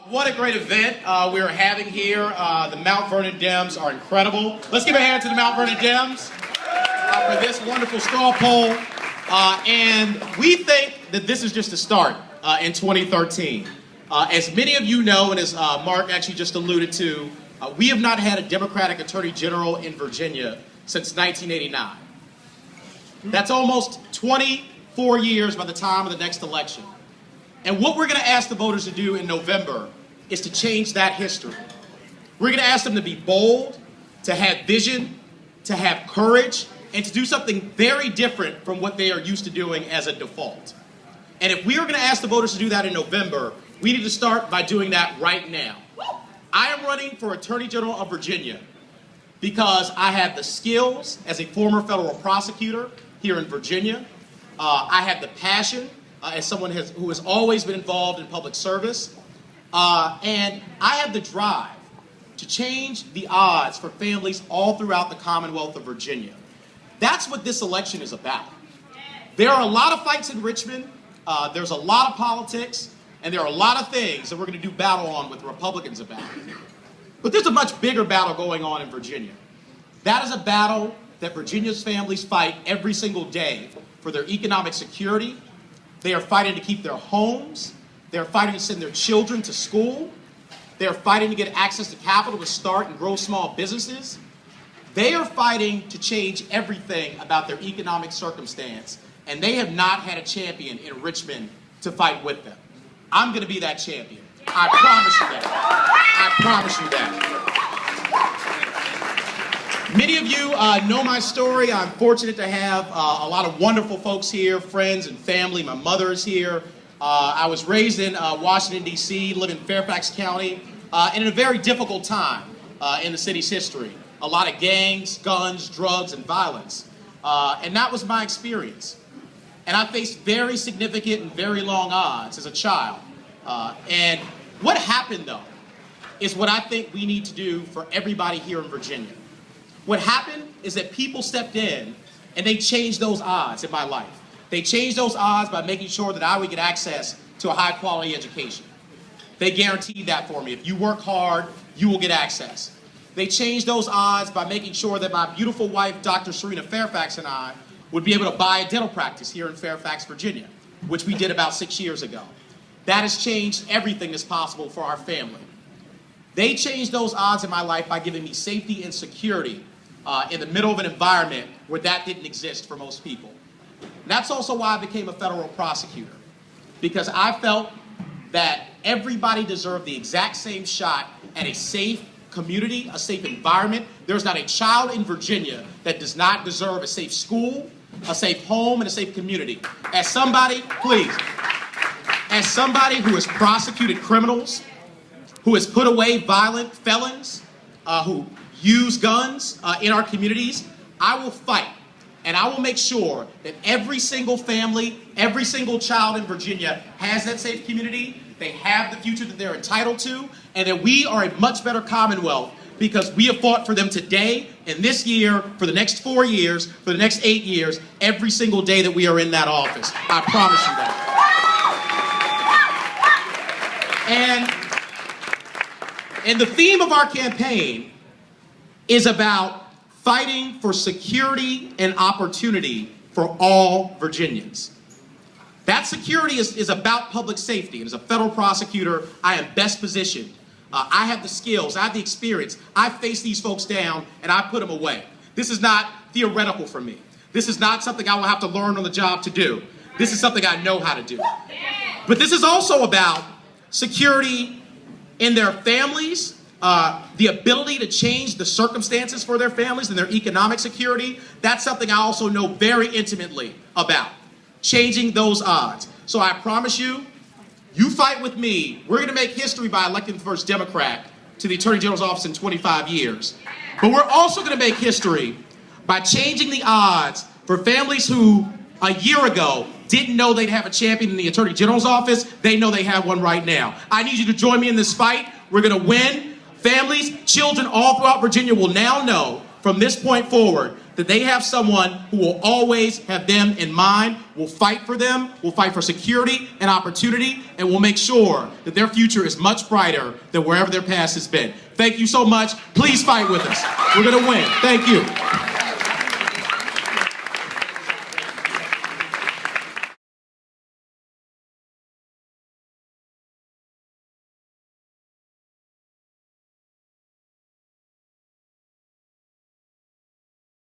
What a great event we're having here. The Mount Vernon Dems are incredible. Let's give a hand to the Mount Vernon Dems for this wonderful straw poll. And we think that this is just a start in 2013. As many of you know, and as Mark actually just alluded to, we have not had a Democratic Attorney General in Virginia since 1989. That's almost 24 years by the time of the next election. And what we're going to ask the voters to do in November is to change that history. We're going to ask them to be bold, to have vision, to have courage, and to do something very different from what they are used to doing as a default. And if we are going to ask the voters to do that in November, we need to start by doing that right now. I am running for Attorney General of Virginia because I have the skills as a former federal prosecutor here in Virginia. I have the passion as someone who has always been involved in public service. And I have the drive to change the odds for families all throughout the Commonwealth of Virginia. That's what this election is about. There are a lot of fights in Richmond. There's a lot of politics. And there are a lot of things that we're going to do battle on with Republicans about. But there's a much bigger battle going on in Virginia. That is a battle that Virginia's families fight every single day for their economic security. They are fighting to keep their homes. They are fighting to send their children to school. They are fighting to get access to capital to start and grow small businesses. They are fighting to change everything about their economic circumstance. And they have not had a champion in Richmond to fight with them. I'm going to be that champion. I promise you that. I promise you that. Many of you know my story. I'm fortunate to have a lot of wonderful folks here, friends and family. My mother is here. I was raised in Washington, D.C., live in Fairfax County, and in a very difficult time in the city's history. A lot of gangs, guns, drugs, and violence. And that was my experience. And I faced very significant and very long odds as a child. And what happened, though, is what I think we need to do for everybody here in Virginia. What happened is that people stepped in and they changed those odds in my life. They changed those odds by making sure that I would get access to a high-quality education. They guaranteed that for me. If you work hard, you will get access. They changed those odds by making sure that my beautiful wife, Dr. Serena Fairfax, and I would be able to buy a dental practice here in Fairfax, Virginia, which we did about 6 years ago. That has changed everything that's possible for our family. They changed those odds in my life by giving me safety and security in the middle of an environment where that didn't exist for most people. And that's also why I became a federal prosecutor, because I felt that everybody deserved the exact same shot at a safe community, a safe environment. There's not a child in Virginia that does not deserve a safe school, a safe home, and a safe community. As somebody, please, as somebody who has prosecuted criminals, who has put away violent felons, who use guns in our communities, I will fight. And I will make sure that every single family, every single child in Virginia has that safe community, they have the future that they're entitled to, and that we are a much better Commonwealth because we have fought for them today and this year, for the next 4 years, for the next 8 years, every single day that we are in that office. I promise you that. And the theme of our campaign is about fighting for security and opportunity for all Virginians. That security is about public safety. And as a federal prosecutor, I am best positioned. I have the skills, I have the experience. I face these folks down and I put them away. This is not theoretical for me. This is not something I will have to learn on the job to do. This is something I know how to do. But this is also about security in their families, the ability to change the circumstances for their families and their economic security. That's something I also know very intimately about, changing those odds. So I promise you, you fight with me. We're going to make history by electing the first Democrat to the Attorney General's office in 25 years. But we're also going to make history by changing the odds for families who a year ago didn't know they'd have a champion in the Attorney General's office. They know they have one right now. I need you to join me in this fight. We're going to win. Families, children all throughout Virginia will now know from this point forward that they have someone who will always have them in mind, will fight for them, will fight for security and opportunity, and will make sure that their future is much brighter than wherever their past has been. Thank you so much. Please fight with us. We're going to win. Thank you.